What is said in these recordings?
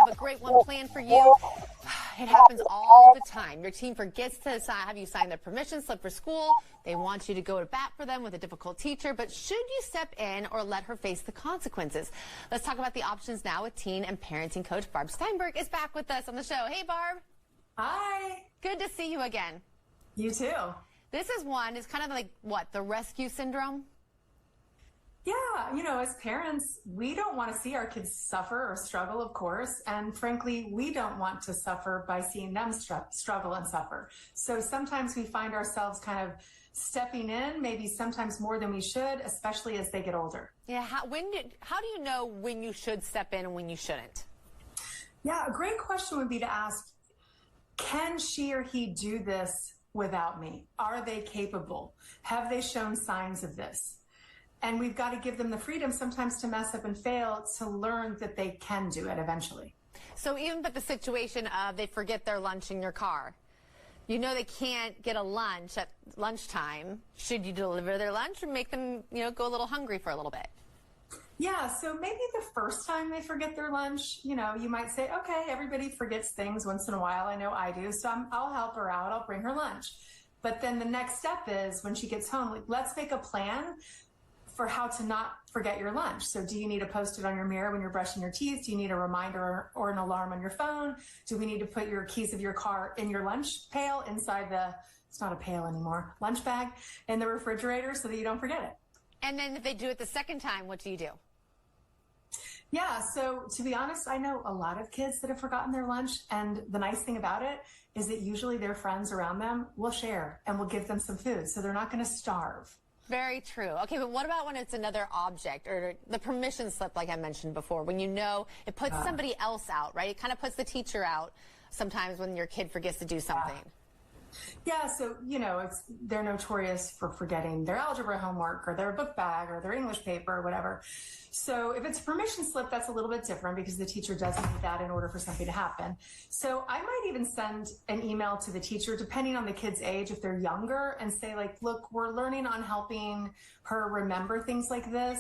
have a great one planned for you. It happens all the time. Your team forgets to have you sign their permission slip for school. They want you to go to bat for them with a difficult teacher, but should you step in or let her face the consequences? Let's talk about the options now with teen and parenting coach Barb Steinberg is back with us on the show. Hey, Barb. Hi. Good to see you again. You too. This is one, it's kind of like, what, the rescue syndrome? Yeah, as parents, we don't want to see our kids suffer or struggle, of course. And frankly, we don't want to suffer by seeing them struggle and suffer. So sometimes we find ourselves kind of stepping in, maybe sometimes more than we should, especially as they get older. Yeah, how do you know when you should step in and when you shouldn't? Yeah, a great question would be to ask, can she or he do this without me? Are they capable? Have they shown signs of this? And we've got to give them the freedom sometimes to mess up and fail to learn that they can do it eventually. So even but the situation of they forget their lunch in your car, they can't get a lunch at lunchtime. Should you deliver their lunch or make them, go a little hungry for a little bit? Yeah, so maybe the first time they forget their lunch, you might say, okay, everybody forgets things once in a while. I know I do, so I'll help her out. I'll bring her lunch. But then the next step is when she gets home, let's make a plan for how to not forget your lunch. So do you need to post it on your mirror when you're brushing your teeth? Do you need a reminder or an alarm on your phone? Do we need to put your keys of your car in your lunch pail inside it's not a pail anymore, lunch bag in the refrigerator so that you don't forget it? And then if they do it the second time, what do you do? Yeah, so to be honest, I know a lot of kids that have forgotten their lunch. And the nice thing about it is that usually their friends around them will share and will give them some food. So they're not going to starve. Very true. Okay, but what about when it's another object or the permission slip, like I mentioned before, when it puts somebody else out, right? It kind of puts the teacher out sometimes when your kid forgets to do something. Yeah, so, they're notorious for forgetting their algebra homework or their book bag or their English paper or whatever. So if it's a permission slip, that's a little bit different because the teacher does need that in order for something to happen. So I might even send an email to the teacher, depending on the kid's age, if they're younger, and say, look, we're learning on helping her remember things like this.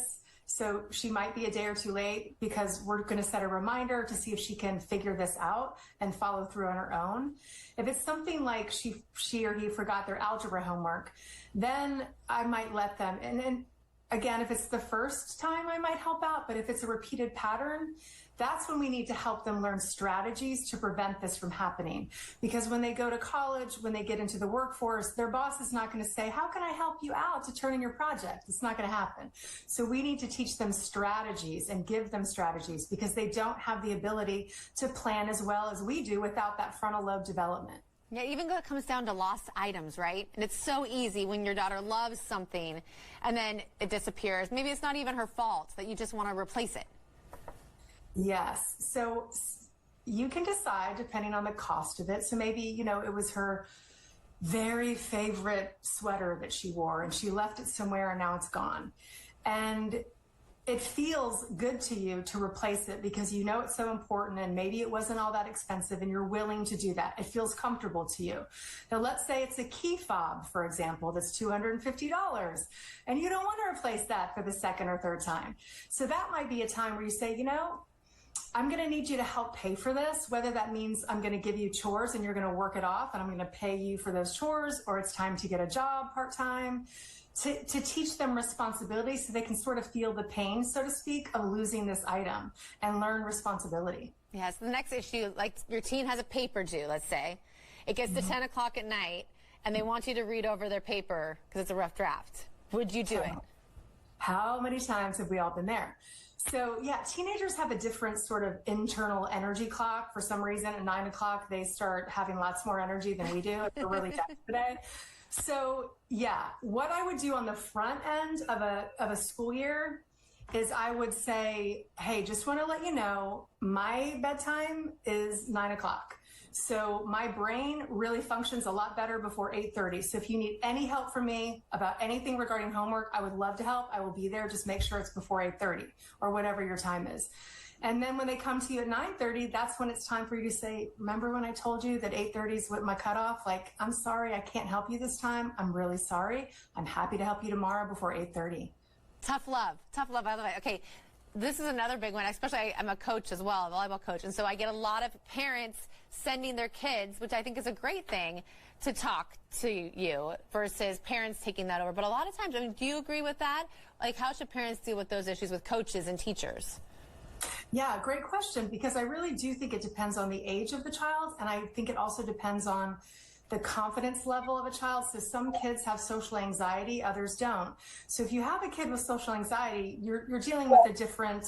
So she might be a day or two late because we're going to set a reminder to see if she can figure this out and follow through on her own. If it's something like she or he forgot their algebra homework, then I might let them. And again, if it's the first time, I might help out. But if it's a repeated pattern, that's when we need to help them learn strategies to prevent this from happening. Because when they go to college, when they get into the workforce, their boss is not going to say, how can I help you out to turn in your project? It's not going to happen. So we need to teach them strategies and give them strategies because they don't have the ability to plan as well as we do without that frontal lobe development. Yeah, even when it comes down to lost items, right? And it's so easy when your daughter loves something and then it disappears. Maybe it's not even her fault that you just want to replace it. Yes. So you can decide depending on the cost of it. So maybe, it was her very favorite sweater that she wore and she left it somewhere and now it's gone. And it feels good to you to replace it because it's so important and maybe it wasn't all that expensive and you're willing to do that. It feels comfortable to you. Now, let's say it's a key fob, for example, that's $250 and you don't want to replace that for the second or third time. So that might be a time where you say, I'm going to need you to help pay for this, whether that means I'm going to give you chores and you're going to work it off and I'm going to pay you for those chores, or it's time to get a job part-time, to teach them responsibility so they can sort of feel the pain, so to speak, of losing this item and learn responsibility. Yes, the next issue, like your teen has a paper due, let's say. It gets to 10 o'clock at night and they want you to read over their paper because it's a rough draft. Would you do it? How many times have we all been there? So yeah, teenagers have a different sort of internal energy clock. For some reason, at 9 o'clock, they start having lots more energy than we do. We're really tired today. So yeah, what I would do on the front end of a school year is I would say, hey, just want to let you know, my bedtime is 9 o'clock. So my brain really functions a lot better before 8:30. So if you need any help from me about anything regarding homework, I would love to help. I will be there. Just make sure it's before 8:30 or whatever your time is. And then when they come to you at 9:30, that's when it's time for you to say, remember when I told you that 8:30 is what my cutoff? Like, I'm sorry, I can't help you this time. I'm really sorry. I'm happy to help you tomorrow before 8:30. Tough love, by the way. Okay, This is another big one, especially I'm a coach as well, a volleyball coach, and so I get a lot of parents sending their kids, which I think is a great thing, to talk to you versus parents taking that over. But a lot of times, I mean, do you agree with that? Like, how should parents deal with those issues with coaches and teachers? Yeah, great question, because I really do think it depends on the age of the child, and I think it also depends on the confidence level of a child. So some kids have social anxiety, others don't. So if you have a kid with social anxiety, you're dealing with a different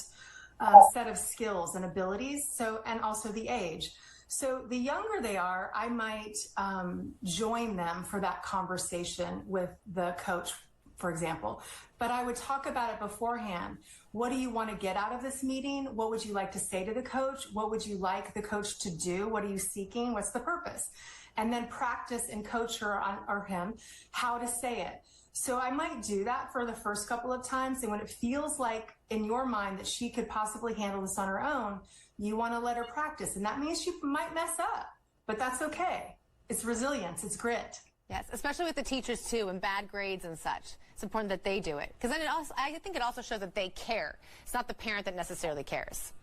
set of skills and abilities. So, and also the age. So the younger they are, I might join them for that conversation with the coach, for example. But I would talk about it beforehand. What do you want to get out of this meeting? What would you like to say to the coach? What would you like the coach to do? What are you seeking? What's the purpose? And then practice and coach her or him how to say it. So I might do that for the first couple of times. And when it feels like in your mind that she could possibly handle this on her own, you want to let her practice. And that means she might mess up, but that's okay. It's resilience. It's grit. Yes, especially with the teachers too, and bad grades and such. It's important that they do it, because then I think it also shows that they care. It's not the parent that necessarily cares.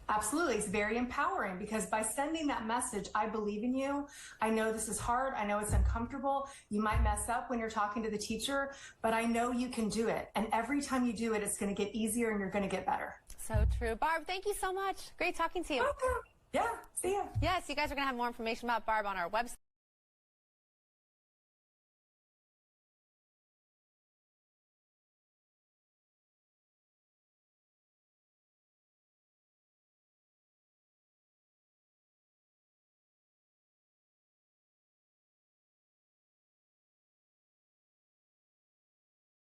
Absolutely. It's very empowering, because by sending that message, I believe in you. I know this is hard. I know it's uncomfortable. You might mess up when you're talking to the teacher, but I know you can do it. And every time you do it, it's going to get easier and you're going to get better. So true. Barb, thank you so much. Great talking to you. Okay. Yeah. See ya. Yes, you guys are going to have more information about Barb on our website.